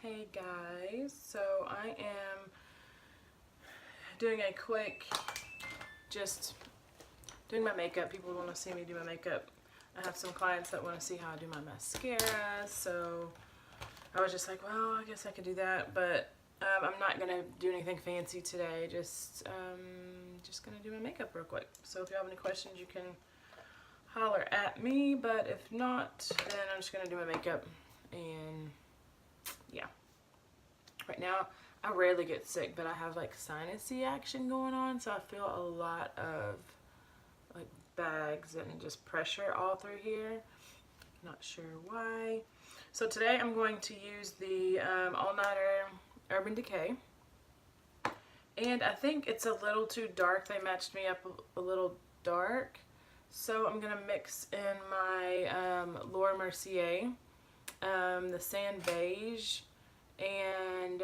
Hey guys, so I am doing a quick, just doing my makeup. People want to see me do my makeup. I have some clients that want to see how I do my mascara, so I was just like, well, I guess I could do that, but I'm not going to do anything fancy today, just going to do my makeup real quick. So if you have any questions, you can holler at me, but if not, then I'm just going to do my makeup, and yeah. Right now, I rarely get sick, but I have like sinusy action going on, so I feel a lot of like bags and just pressure all through here. Not sure why. So today I'm going to use the All Nighter Urban Decay, and I think it's a little too dark. They matched me up a little dark, so I'm gonna mix in my Laura Mercier, the Sand Beige, and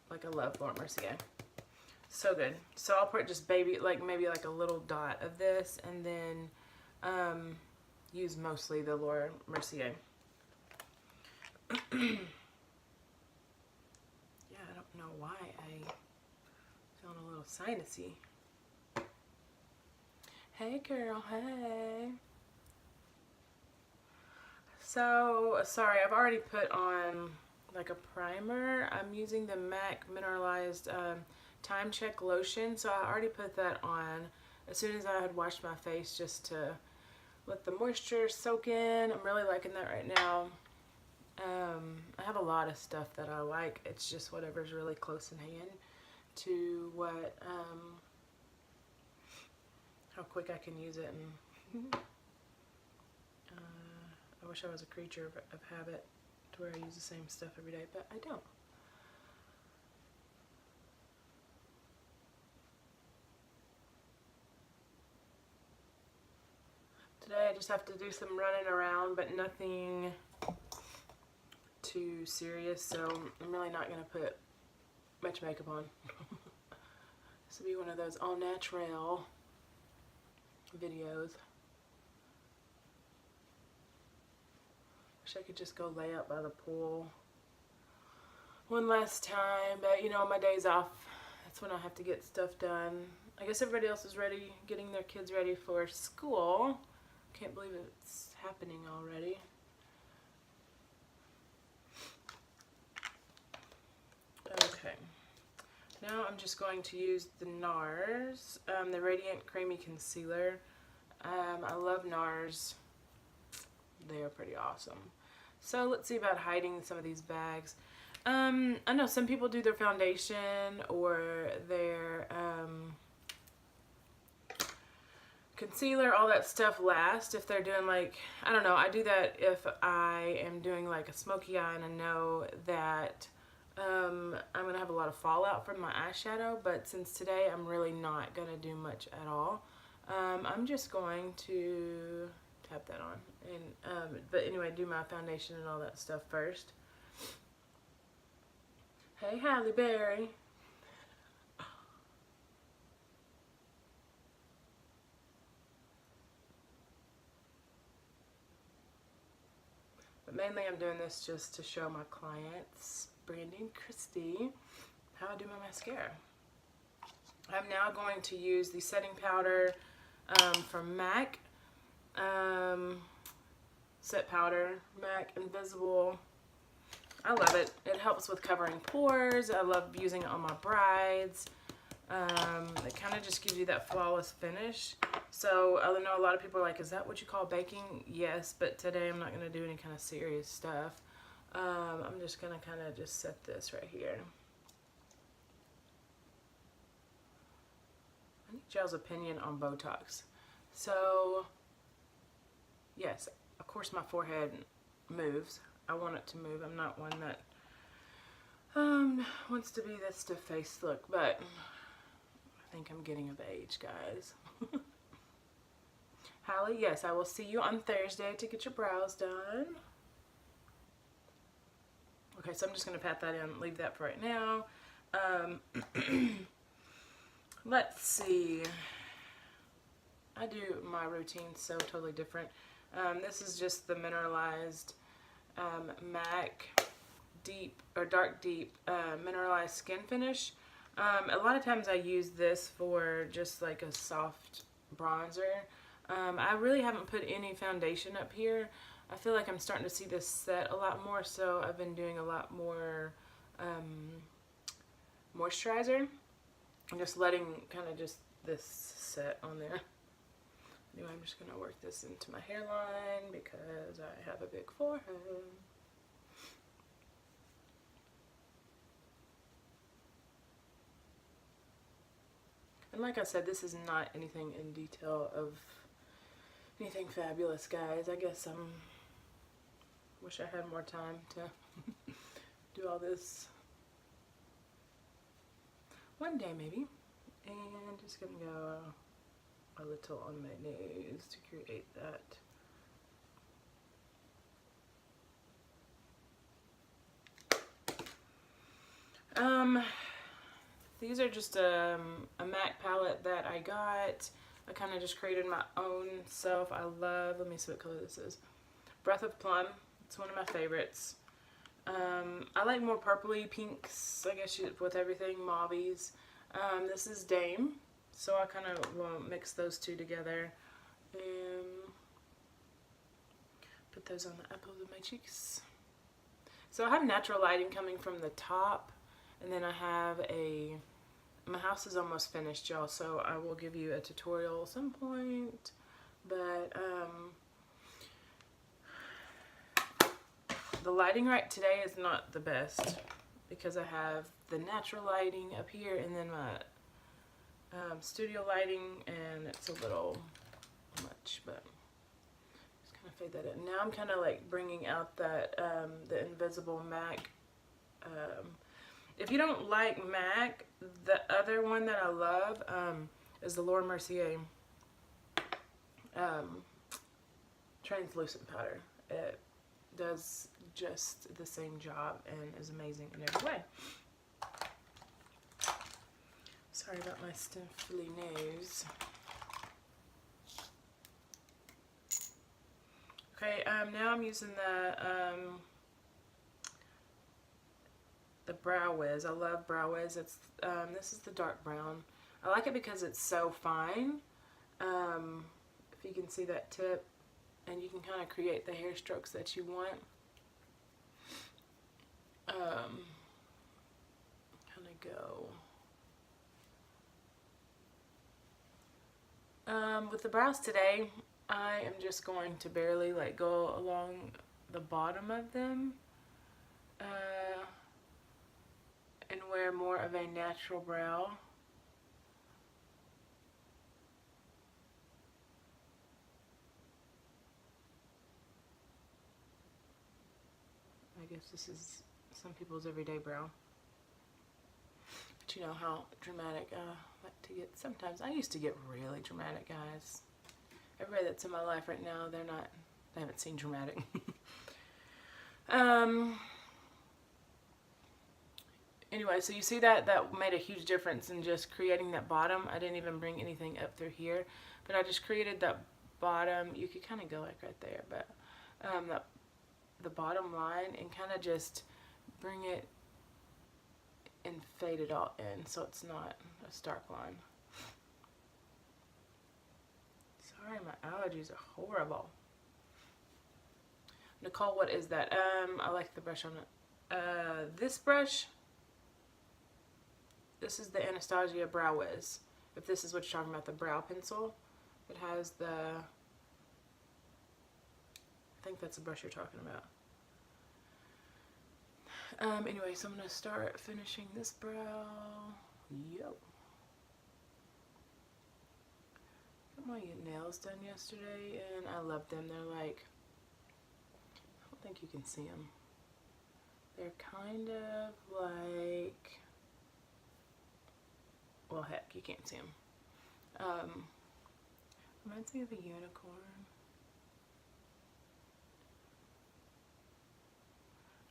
like I love Laura Mercier. So good. So I'll put just maybe like a little dot of this, and then use mostly the Laura Mercier. Yeah, I don't know why I feeling a little sinusy. Hey girl, hey. So sorry, I've already put on like a primer. I'm using the MAC Mineralized Time Check Lotion, so I already put that on as soon as I had washed my face, just to let the moisture soak in. I'm really liking that right now. I have a lot of stuff that I like. It's just whatever's really close in hand to what how quick I can use it. And I wish I was a creature of habit to where I use the same stuff every day, but I don't. Today I just have to do some running around, but nothing too serious, so I'm really not going to put much makeup on. This will be one of those all natural videos. Wish I could just go lay out by the pool one last time, but you know, my days off, that's when I have to get stuff done. I guess everybody else is ready, getting their kids ready for school. Can't believe it's happening already. Okay, now I'm just going to use the NARS, the Radiant Creamy Concealer. I love NARS. They are pretty awesome. So let's see about hiding some of these bags. I know some people do their foundation or their concealer, all that stuff last if they're doing, like, I don't know, I do that if I am doing like a smoky eye and I know that I'm gonna have a lot of fallout from my eyeshadow, but since today I'm really not gonna do much at all, I'm just going to tap that on, and but anyway, do my foundation and all that stuff first. Hey Halle Berry. But mainly I'm doing this just to show my clients, Brandy and Christy, how I do my mascara. I'm now going to use the setting powder from MAC. Set powder, MAC Invisible. I love it. It helps with covering pores. I love using it on my brides. It kind of just gives you that flawless finish. So I know a lot of people are like, is that what you call baking? Yes, but today I'm not going to do any kind of serious stuff. I'm just going to kind of just set this right here. I need y'all's opinion on Botox. So, yes, of course my forehead moves. I want it to move. I'm not one that wants to be that stiff-faced look, but I think I'm getting of age, guys. Hallie, yes, I will see you on Thursday to get your brows done. Okay, so I'm just going to pat that in, leave that for right now. Let's see. I do my routine so totally different. This is just the mineralized MAC deep or dark deep mineralized skin finish. A lot of times I use this for just like a soft bronzer. I really haven't put any foundation up here. I feel like I'm starting to see this set a lot more, so I've been doing a lot more moisturizer. I'm just letting kind of just this set on there. Anyway, I'm just going to work this into my hairline because I have a big forehead. And like I said, this is not anything in detail of anything fabulous, guys. I guess wish I had more time to do all this. One day maybe. And just gonna go a little on my nose to create that. These are just a MAC palette that I got. I kind of just created my own self. I love, let me see what color this is. Breath of Plum. It's one of my favorites. I like more purpley pinks, I guess, with everything, mauvies. This is Dame, so I kind of will mix those two together and put those on the apples of my cheeks. So I have natural lighting coming from the top, and then I have my house is almost finished, y'all, so I will give you a tutorial at some point, but the lighting right today is not the best because I have the natural lighting up here and then my studio lighting, and it's a little much, but just kind of fade that in. Now I'm kind of like bringing out that the Invisible MAC. If you don't like MAC, the other one that I love is the Laura Mercier translucent powder. It does just the same job and is amazing in every way. Sorry about my sniffly nose. Okay, now I'm using the Brow Wiz. I love Brow Wiz. It's this is the dark brown. I like it because it's so fine. If you can see that tip, and you can kind of create the hair strokes that you want. Kind of go. With the brows today, I am just going to barely like go along the bottom of them and wear more of a natural brow. I guess this is some people's everyday brow. But you know how dramatic I like to get sometimes. I used to get really dramatic, guys. Everybody that's in my life right now, they haven't seen dramatic. Anyway, so you see that made a huge difference in just creating that bottom. I didn't even bring anything up through here, but I just created that bottom. You could kind of go like right there, but the bottom line, and kind of just bring it and fade it all in so it's not a stark line. Sorry, my allergies are horrible. Nicole, what is that? I like the brush on it. This brush, this is the Anastasia Brow Wiz. If this is what you're talking about, the brow pencil. It has the, I think that's the brush you're talking about. Anyway, so I'm going to start finishing this brow. Yep. Got my nails done yesterday, and I love them. They're like, I don't think you can see them. They're kind of like, well, heck, you can't see them. Reminds me of a unicorn.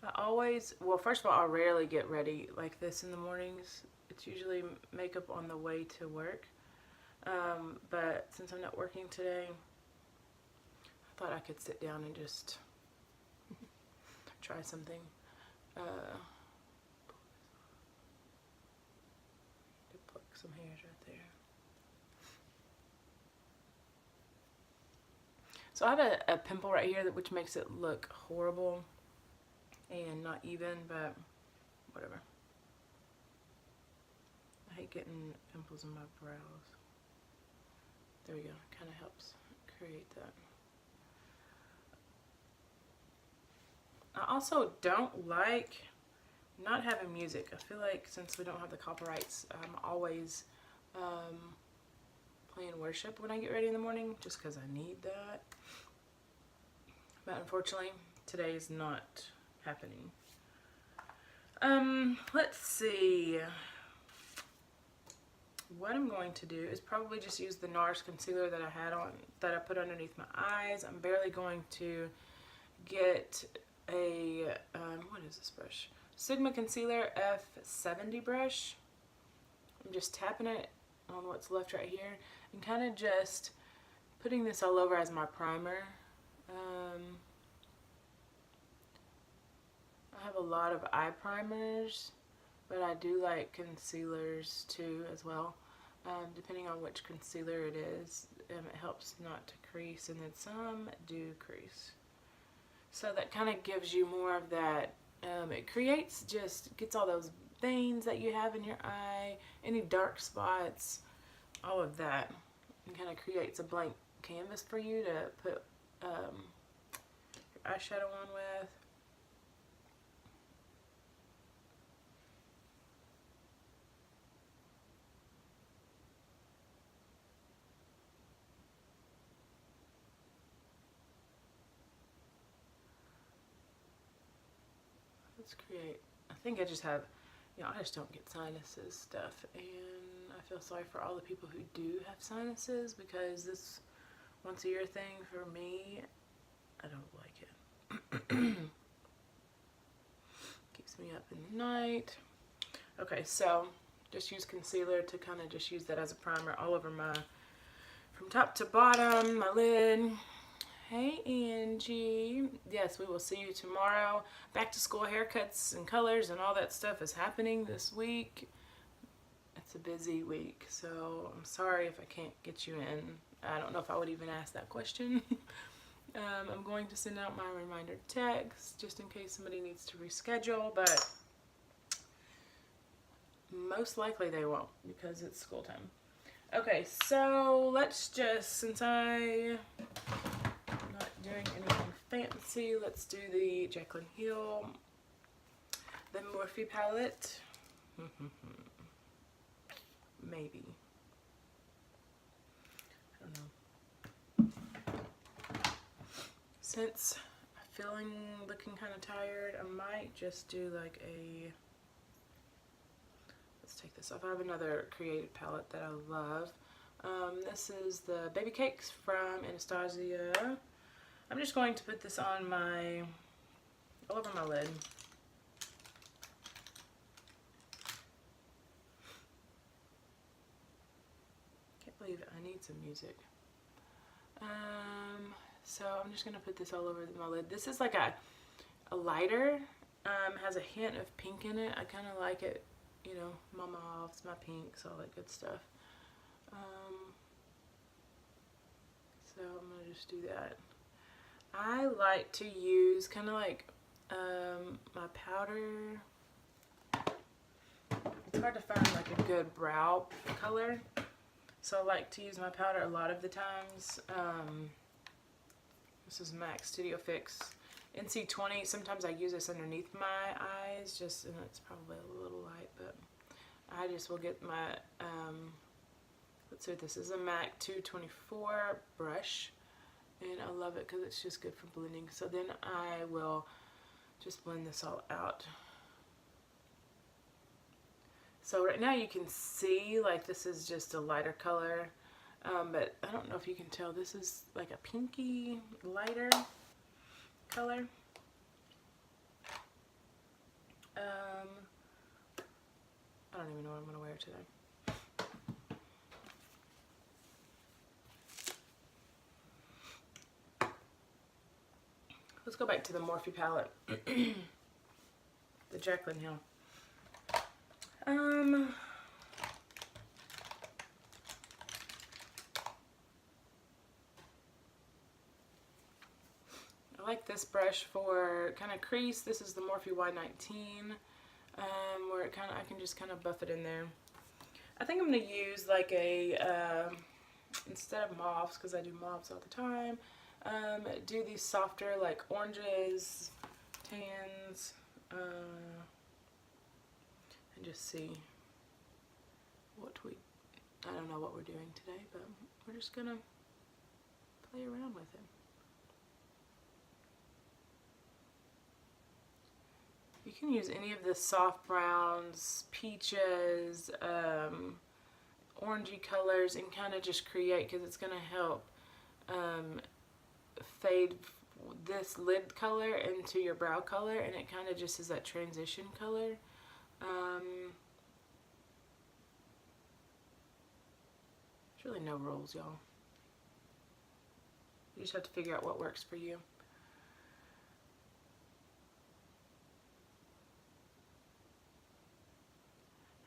I always, well, first of all, I rarely get ready like this in the mornings. It's usually makeup on the way to work. But since I'm not working today, I thought I could sit down and just try something. to pluck some hairs right there. So I have a pimple right here which makes it look horrible and not even, but whatever. I hate getting pimples in my brows. There we go, kind of helps create that. I also don't like not having music. I feel like since we don't have the copyrights, I'm always playing worship when I get ready in the morning just because I need that. But unfortunately, today is not happening. Let's see. What I'm going to do is probably just use the NARS concealer that I put underneath my eyes. I'm barely going to get a, what is this brush? Sigma Concealer F70 brush. I'm just tapping it on what's left right here and kind of just putting this all over as my primer. I have a lot of eye primers, but I do like concealers too as well. Depending on which concealer it is, it helps not to crease, and then some do crease. So that kind of gives you more of that, it gets all those veins that you have in your eye, any dark spots, all of that, and kind of creates a blank canvas for you to put your eyeshadow on with. Let's create, I think I just have, I just don't get sinuses stuff, and I feel sorry for all the people who do have sinuses because this once a year thing for me, I don't like it. Keeps me up in the night. Okay, so just use concealer to kind of just use that as a primer all over from top to bottom, my lid. Hey Angie. Yes, we will see you tomorrow. Back to school haircuts and colors and all that stuff is happening this week. It's a busy week, so I'm sorry if I can't get you in. I don't know if I would even ask that question. I'm going to send out my reminder text just in case somebody needs to reschedule, but most likely they won't because it's school time. Okay, so let's just, since I'm not doing anything fancy, let's do the Jaclyn Hill, the Morphe palette. Maybe. I don't know. Since I'm looking kind of tired, I might just do like a, let's take this off. I have another creative palette that I love. This is the Baby Cakes from Anastasia. I'm just going to put this on all over my lid. Can't believe it. I need some music. So I'm just going to put this all over my lid. This is like a lighter. Has a hint of pink in it. I kind of like it, my mauves, my pinks, all that good stuff. So I'm going to just do that. I like to use kind of like my powder. It's hard to find like a good brow color, so I like to use my powder a lot of the times. This is MAC Studio Fix NC20. Sometimes I use this underneath my eyes, and it's probably a little light, but I just will get my, let's see what this is, a MAC 224 brush, and I love it because it's just good for blending. So then I will just blend this all out. So right now you can see like this is just a lighter color, but I don't know if you can tell, this is like a pinky lighter color. I don't even know what I'm going to wear today. Let's go back to the Morphe palette. the Jaclyn Hill. I like this brush for kind of crease. This is the Morphe Y19, where it I can just kind of buff it in there. I think I'm going to use like a, instead of mauves, because I do mauves all the time, do these softer like oranges, tans, and just see what I don't know what we're doing today, but we're just going to play around with it. You can use any of the soft browns, peaches, orangey colors, and kind of just create, because it's going to help fade this lid color into your brow color, and it kind of just is that transition color. There's really no rules, y'all. You just have to figure out what works for you.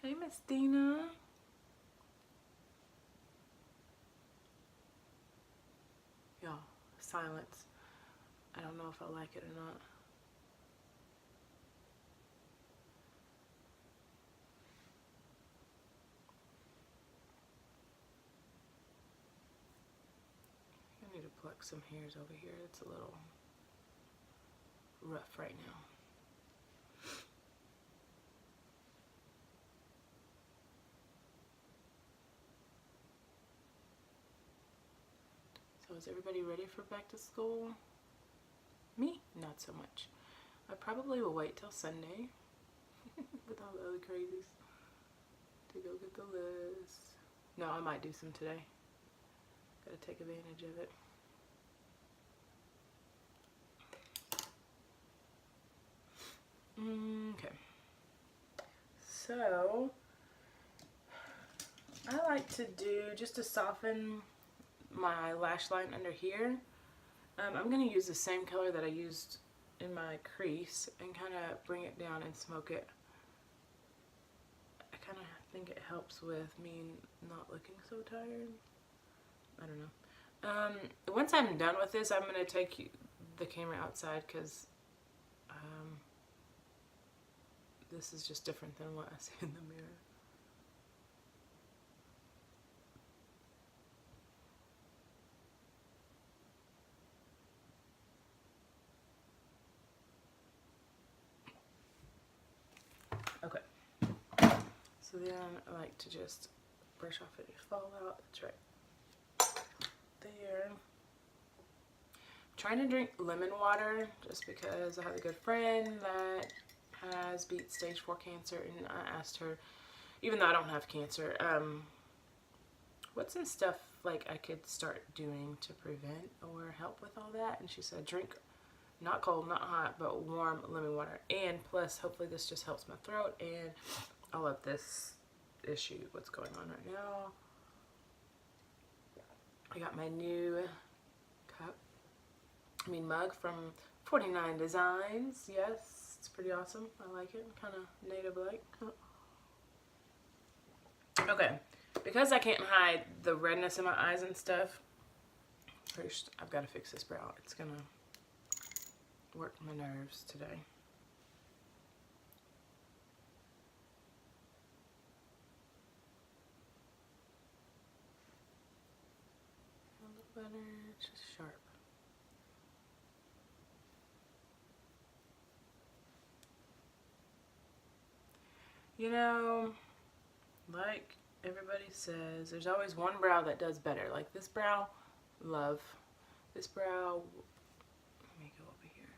Hey, Miss Dina. Y'all, silence. I don't know if I like it or not. I need to pluck some hairs over here. It's a little rough right now. So is everybody ready for back to school? Me? Not so much. I probably will wait till Sunday with all the other crazies to go get the list. No, I might do some today. Gotta take advantage of it. Okay. So, I like to do, just to soften my lash line under here, I'm going to use the same color that I used in my crease and kind of bring it down and smoke it. I kind of think it helps with me not looking so tired. I don't know. Once I'm done with this, I'm going to take the camera outside, because this is just different than what I see in the mirror. Okay. So then I like to just brush off any fallout. That's right there. I'm trying to drink lemon water just because I have a good friend that has beat stage 4 cancer, and I asked her, even though I don't have cancer, what's some stuff like I could start doing to prevent or help with all that? And she said drink not cold, not hot, but warm lemon water, and plus hopefully this just helps my throat and all of this issue what's going on right now. I got my new mug from 49 Designs. Yes, it's pretty awesome. I like it. Kind of native-like. Okay, because I can't hide the redness in my eyes and stuff, first I've got to fix this brow. It's gonna work my nerves today. A little better, it's just sharp. You know, like everybody says, there's always one brow that does better. Like this brow, love. This brow, let me go over here.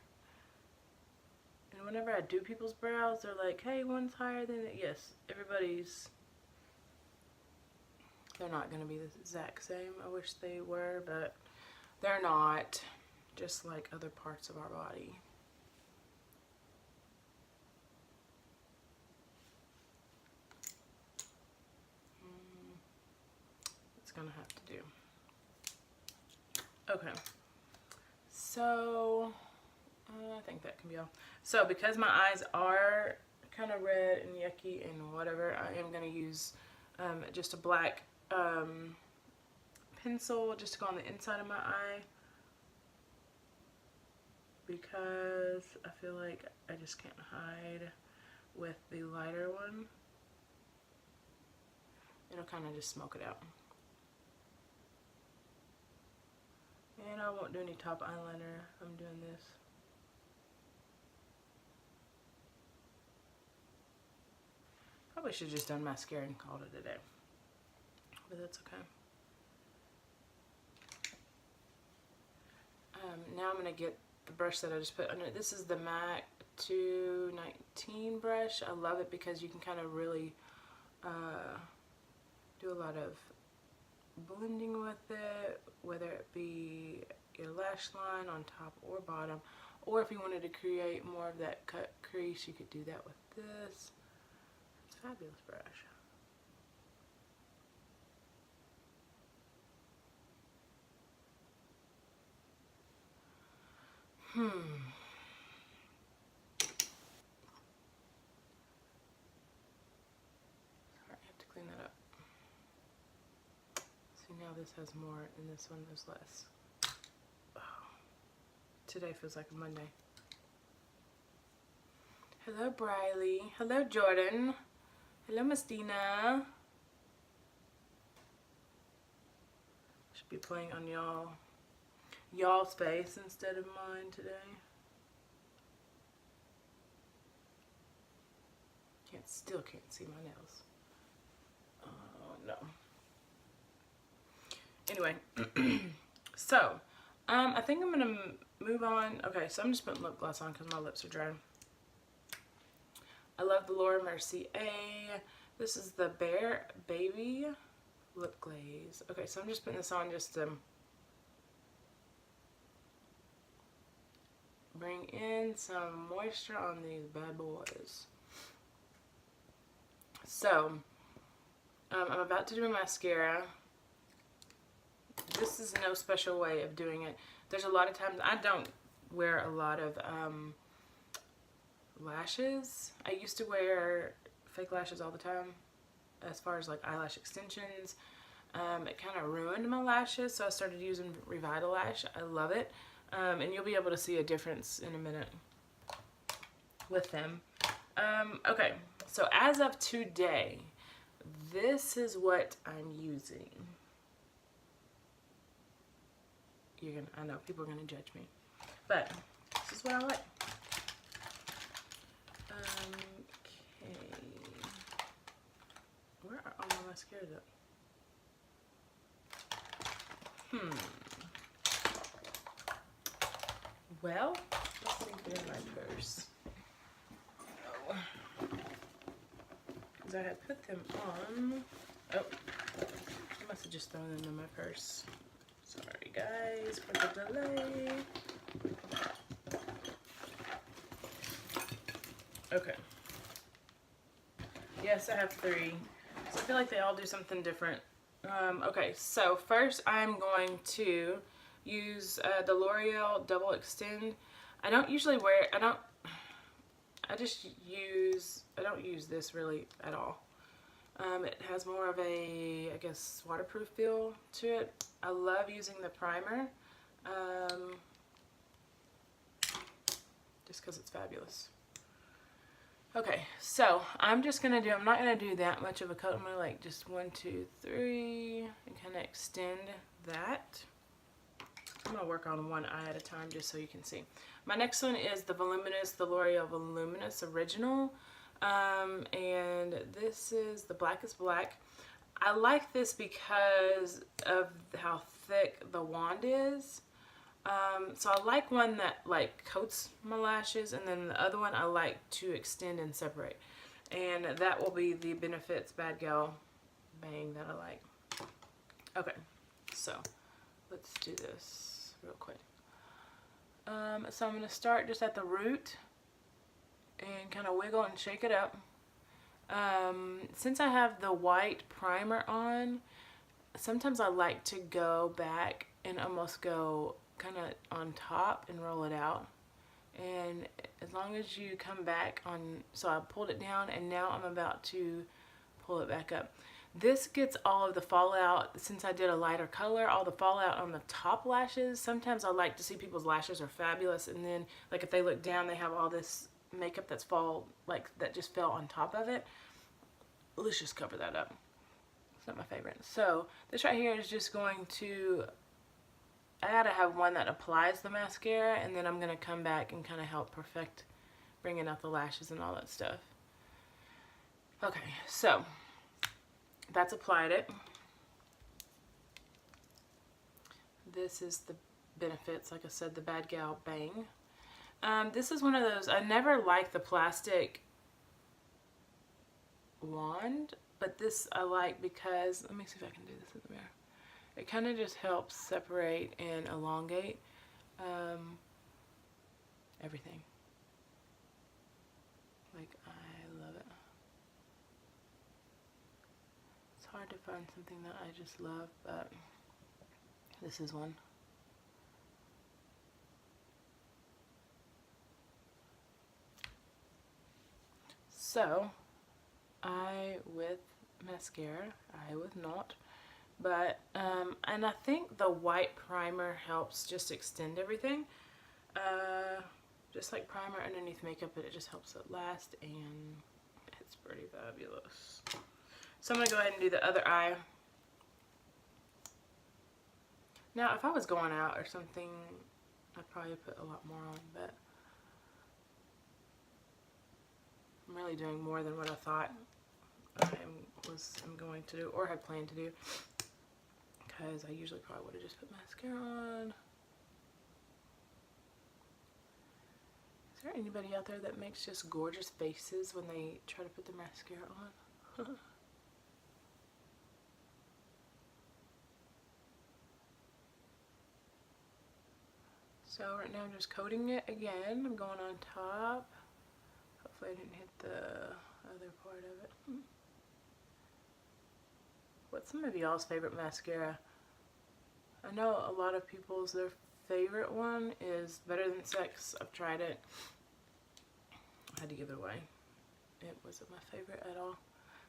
And whenever I do people's brows, they're like, hey, one's higher than it. Yes, everybody's, they're not going to be the exact same. I wish they were, but they're not. Just like other parts of our body. Gonna have to do. Okay, so I think that can be all. So because my eyes are kind of red and yucky and whatever, I am going to use just a black pencil just to go on the inside of my eye, because I feel like I just can't hide with the lighter one. It'll kind of just smoke it out. And I won't do any top eyeliner. I'm doing this. Probably should have just done mascara and called it a day, but that's okay. Now I'm going to get the brush that I just put under. This is the MAC 219 brush. I love it because you can kind of really do a lot of blending with it, whether it be your lash line on top or bottom, or if you wanted to create more of that cut crease, you could do that with this. It's a fabulous brush. Sorry, I have to clean that up. See, now this has more and this one there's less. Oh, today feels like a Monday. Hello Briley. Hello Jordan. Hello Mistina. Should be playing on y'all's face instead of mine today. Still can't see my nails. Oh no. Anyway, so I think I'm gonna move on. Okay, so I'm just putting lip gloss on because my lips are dry. I love the Laura Mercier. This is the Bare Baby lip glaze. Okay, so I'm just putting this on just to bring in some moisture on these bad boys. So, I'm about to do a mascara. This is no special way of doing it. There's a lot of times I don't wear a lot of lashes. I used to wear fake lashes all the time as far as like eyelash extensions. It kind of ruined my lashes, so I started using Revitalash. I love it. And you'll be able to see a difference in a minute with them. Okay, so as of today, this is what I'm using. I know people are gonna judge me, but this is what I like. Okay, where are all my mascaras at? Well, let's see if they're in my purse. Oh, because I had put them on. Oh, I must have just thrown them in my purse. Sorry guys for the delay. Okay. Yes, I have 3. So I feel like they all do something different. Okay, so first I'm going to use the L'Oreal Double Extend. I don't usually wear, I don't use this really at all. It has more of a, I guess, waterproof feel to it. I love using the primer, just because it's fabulous. Okay, so I'm just going to do, I'm not going to do that much of a coat. I'm going to like just 1, 2, 3, and kind of extend that. I'm going to work on one eye at a time just so you can see. My next one is the Voluminous, the L'Oreal Voluminous Original. And this is the Blackest Black. I like this because of how thick the wand is. So I like one that like coats my lashes, and then the other one I like to extend and separate. And that will be the Benefits Bad Gal Bang that I like. Okay, so let's do this real quick. So I'm going to start just at the root and kind of wiggle and shake it up. Since I have the white primer on, sometimes I like to go back and almost go kind of on top and roll it out And as long as you come back on, so I pulled it down and now I'm about to pull it back up. This gets all of the fallout, since I did a lighter color, all the fallout on the top lashes. Sometimes I like to see people's lashes are fabulous, and then like if they look down, they have all this makeup that's that just fell on top of it. Let's just cover that up. It's not my favorite. So this right here is just going to, I gotta have one that applies the mascara, and then I'm gonna come back and kind of help perfect bringing out the lashes and all that stuff. Okay, so that's applied it. This is the Benefits, like I said, the Bad Gal Bang. This is one of those, I never liked the plastic wand, but this I like because, let me see if I can do this in the mirror. It kind of just helps separate and elongate everything. Like, I love it. It's hard to find something that I just love, but this is one. So, I with mascara, I with not. But, and I think the white primer helps just extend everything. Just like primer underneath makeup, but it just helps it last, and it's pretty fabulous. So I'm going to go ahead and do the other eye. Now, if I was going out or something, I'd probably put a lot more on, but I'm really doing more than what I thought I'm going to do, or had planned to do, because I usually probably would have just put mascara on. Is there anybody out there that makes just gorgeous faces when they try to put the mascara on? So right now I'm just coating it again. I'm going on top. Hopefully I didn't hit the other part of it. What's some of y'all's favorite mascara? I know a lot of people's, their favorite one is Better Than Sex. I've tried it. I had to give it away. It wasn't my favorite at all.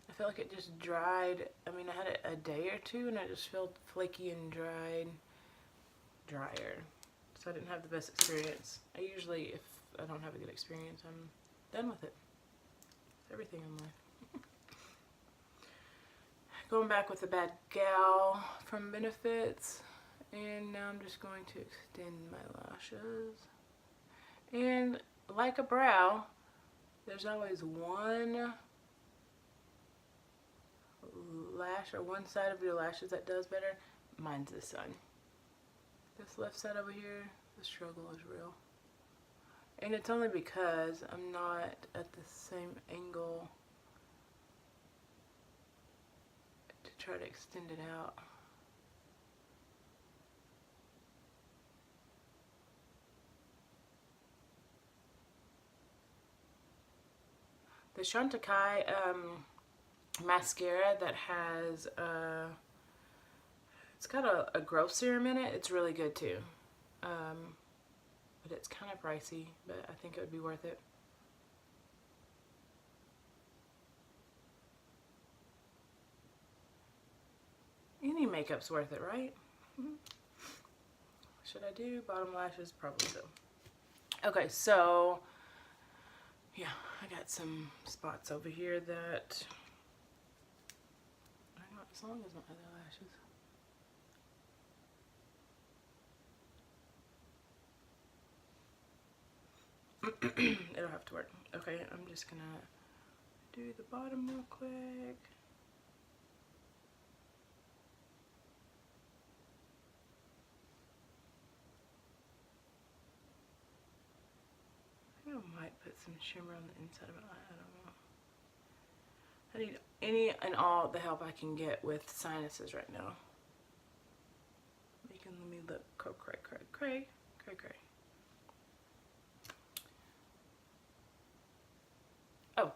I felt like it just dried. I mean, I had it a day or two and I just felt flaky and drier. So I didn't have the best experience. I usually, if I don't have a good experience, I'm done with it. Everything in life. Going back with the Bad Gal from Benefits. And now I'm just going to extend my lashes. And like a brow, there's always one lash or one side of your lashes that does better. Mine's this side. This left side over here, the struggle is real. And it's only because I'm not at the same angle to try to extend it out. The Chantecaille mascara that has, it's got a growth serum in it. It's really good too. But it's kind of pricey, but I think it would be worth it. Any makeup's worth it, right? Should I do bottom lashes? Probably so. Okay, so yeah, I got some spots over here that are not as long as my other lashes. It'll have to work. Okay, I'm just gonna do the bottom real quick. I might put some shimmer on the inside of my eye. I don't know. I need any and all the help I can get with sinuses right now. Making me look cray. Oh,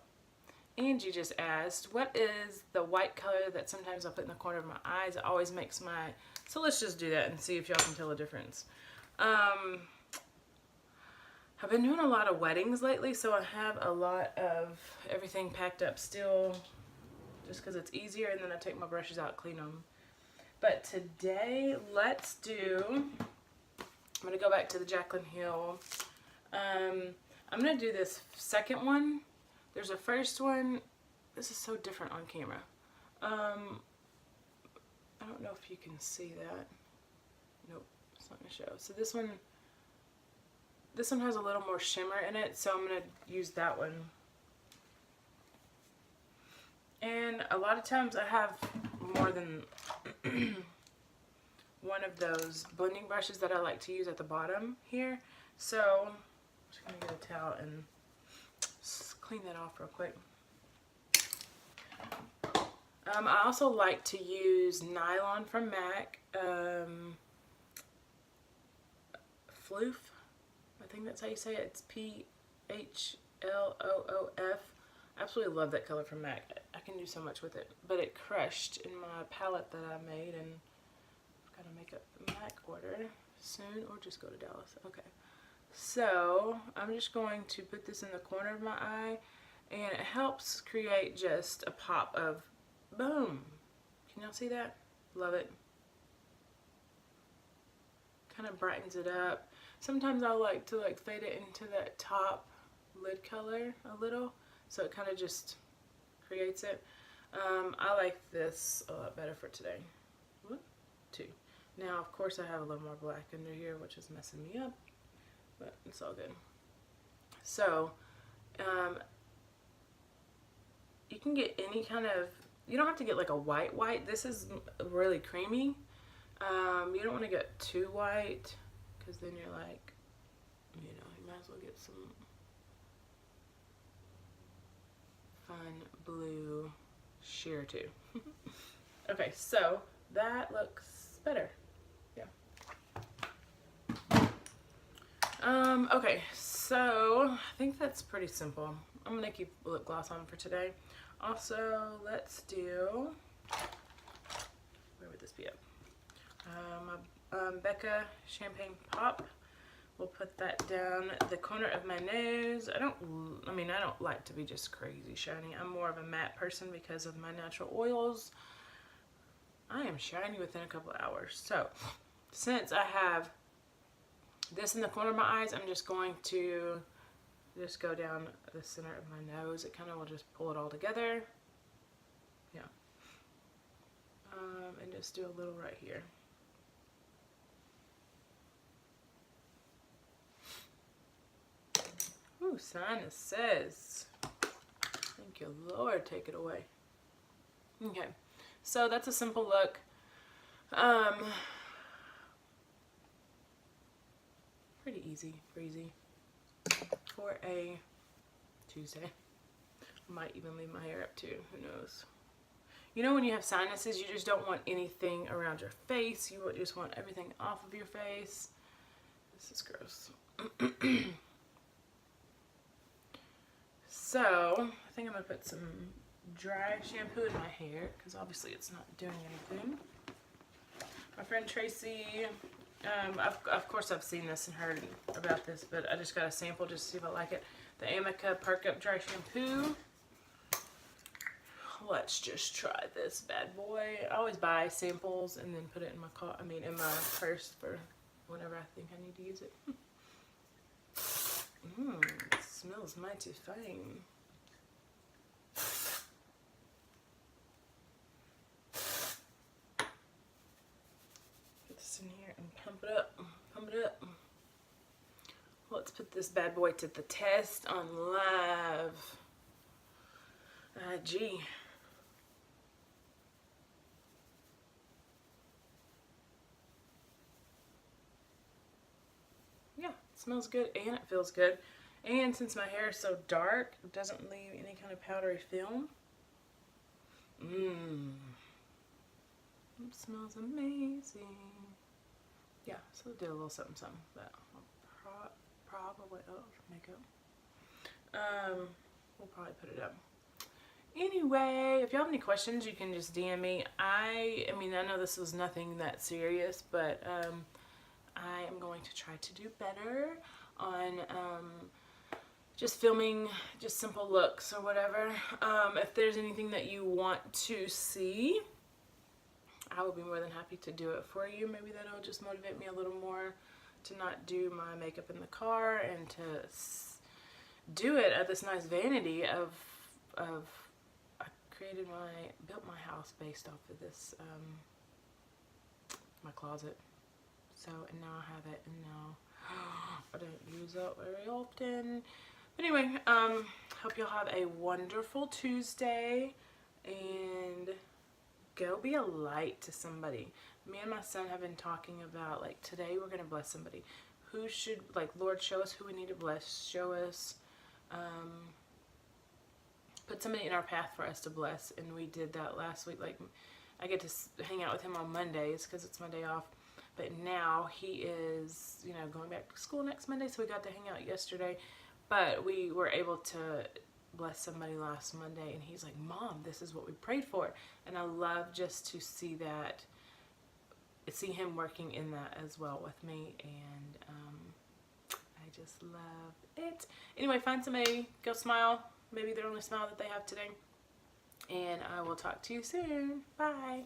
Angie just asked, what is the white color that sometimes I put in the corner of my eyes? It always makes my... So let's just do that and see if y'all can tell a difference. I've been doing a lot of weddings lately, so I have a lot of everything packed up still just because it's easier, and then I take my brushes out, clean them. But today, let's do, I'm going to go back to the Jaclyn Hill. I'm going to do this second one. There's a first one. This is so different on camera. I don't know if you can see that. Nope, it's not going to show. So this one has a little more shimmer in it, so I'm going to use that one. And a lot of times I have more than one of those blending brushes that I like to use at the bottom here. So I'm just going to get a towel and just clean that off real quick. I also like to use Nylon from MAC. Floof. I think that's how you say it. It's P-H-L-O-O-F. I absolutely love that color from MAC. I can do so much with it. But it crushed in my palette that I made, and I've got to make a MAC order soon, or just go to Dallas. Okay. So I'm just going to put this in the corner of my eye, and it helps create just a pop of boom. Can y'all see that? Love it. Kind of brightens it up. Sometimes I like to fade it into that top lid color a little, so it kind of just creates it. I like this a lot better for today. Too. Now, of course, I have a little more black under here, which is messing me up, but it's all good. So, you can get any kind of, you don't have to get like a white. This is really creamy. You don't want to get too white, because then you're like, you know, you might as well get some fun blue sheer too. Okay, so that looks better. Yeah. Okay, so I think that's pretty simple. I'm gonna keep lip gloss on for today. Also, let's do, where would this be up? Becca Champagne Pop. We'll put that down the corner of my nose. I don't like to be just crazy shiny. I'm more of a matte person because of my natural oils. I am shiny within a couple of hours. So, since I have this in the corner of my eyes, I'm just going to just go down the center of my nose. It kind of will just pull it all together. Yeah. And just do a little right here. Ooh, sinuses. Thank you, Lord. Take it away. Okay. So that's a simple look. Pretty easy, breezy for a Tuesday. I might even leave my hair up too. Who knows? You know, when you have sinuses, you just don't want anything around your face. You just want everything off of your face. This is gross. So, I think I'm going to put some dry shampoo in my hair, because obviously it's not doing anything. My friend Tracy, of course I've seen this and heard about this, but I just got a sample just to see if I like it. The Amica Perk Up Dry Shampoo. Let's just try this bad boy. I always buy samples and then put it in my in my purse for whenever I think I need to use it. It smells mighty fine. Get this in here and pump it up. Let's put this bad boy to the test on live IG. Yeah, it smells good and it feels good. And since my hair is so dark, it doesn't leave any kind of powdery film. It smells amazing. Yeah, so do a little something, but I'll probably, makeup. We'll probably put it up. Anyway, if y'all have any questions, you can just DM me. I know this was nothing that serious, but I am going to try to do better on just filming just simple looks or whatever. If there's anything that you want to see, I will be more than happy to do it for you. Maybe that'll just motivate me a little more to not do my makeup in the car and to do it at this nice vanity of I built my house based off of this, my closet. So, and now I have it, and now I don't use it very often. But anyway, hope y'all have a wonderful Tuesday, and go be a light to somebody. Me and my son have been talking about, like, today we're going to bless somebody. Who should, like, Lord, show us who we need to bless. Show us, put somebody in our path for us to bless. And we did that last week. Like, I get to hang out with him on Mondays because it's my day off. But now he is, you know, going back to school next Monday, so we got to hang out yesterday. But we were able to bless somebody last Monday, and he's like, Mom, this is what we prayed for. And I love just to see that, see him working in that as well with me, and I just love it. Anyway, find somebody, go smile, maybe their only smile that they have today, and I will talk to you soon. Bye.